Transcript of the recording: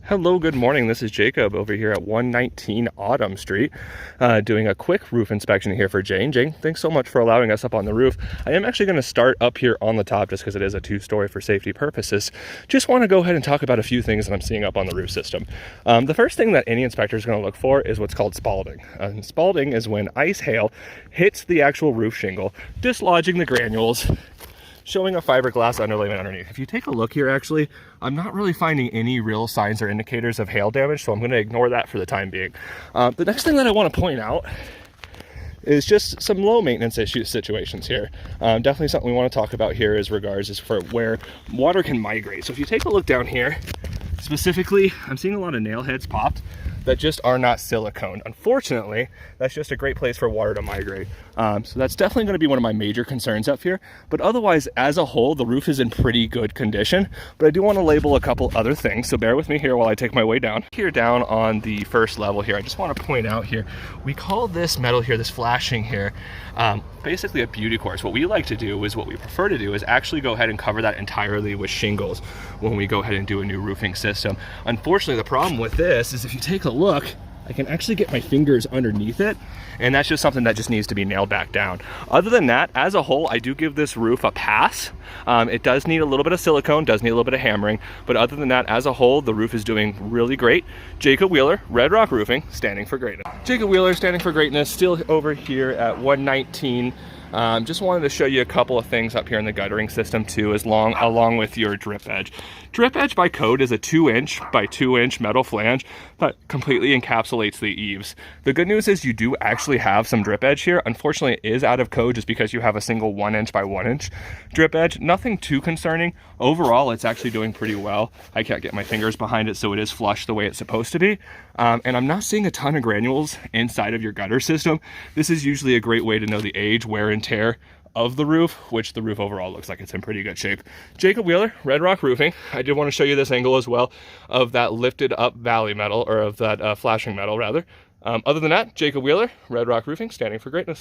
Hello, good morning. This is Jacob over here at 119 Autumn Street, doing a quick roof inspection here for Jane. Jane, thanks so much for allowing us up on the roof. I am actually going to start up here on the top just because it is a two-story for safety purposes. Just want to go ahead and talk about a few things that I'm seeing up on the roof system. The first thing that any inspector is going to look for is what's called spalling. Spalling is when ice hail hits the actual roof shingle, dislodging the granules, showing a fiberglass underlayment underneath. If you take a look here, actually, I'm not really finding any real signs or indicators of hail damage, so I'm going to ignore that for the time being. The next thing that I want to point out is just some low maintenance issue situations here. Definitely something we want to talk about here is for where water can migrate. So if you take a look down here, specifically, I'm seeing a lot of nail heads popped that just are not silicone. Unfortunately, that's just a great place for water to migrate. So that's definitely going to be one of my major concerns up here. But otherwise, as a whole, the roof is in pretty good condition. But I do want to label a couple other things, so bear with me here while I take my way down. Here down on the first level here, I just want to point out here, we call this metal here, this flashing here, basically a beauty course. What we like to do is, what we prefer to do is actually go ahead and cover that entirely with shingles when we go ahead and do a new roofing system. Unfortunately, the problem with this is if you take a look, I can actually get my fingers underneath it, and that's just something that just needs to be nailed back down. Other than that, as a whole, I do give this roof a pass. It does need a little bit of silicone, does need a little bit of hammering, but other than that, as a whole, the roof is doing really great. Jacob Wheeler, Red Rock Roofing, standing for greatness. Jacob Wheeler, standing for greatness, still over here at 119. Just wanted to show you a couple of things up here in the guttering system too, along with your drip edge. Drip edge by code is a 2-inch by 2-inch metal flange that completely encapsulates the eaves. The good news is you do actually have some drip edge here. Unfortunately, it is out of code just because you have a single 1-inch by 1-inch drip edge. Nothing too concerning. Overall, it's actually doing pretty well. I can't get my fingers behind it, so it is flush the way it's supposed to be. And I'm not seeing a ton of granules inside of your gutter system. This is usually a great way to know the age, wear and tear of the roof, which the roof overall looks like it's in pretty good shape. Jacob Wheeler, Red Rock Roofing. I did want to show you this angle as well of that lifted up valley metal, or of that flashing metal rather. Other than that, Jacob Wheeler, Red Rock Roofing, standing for greatness.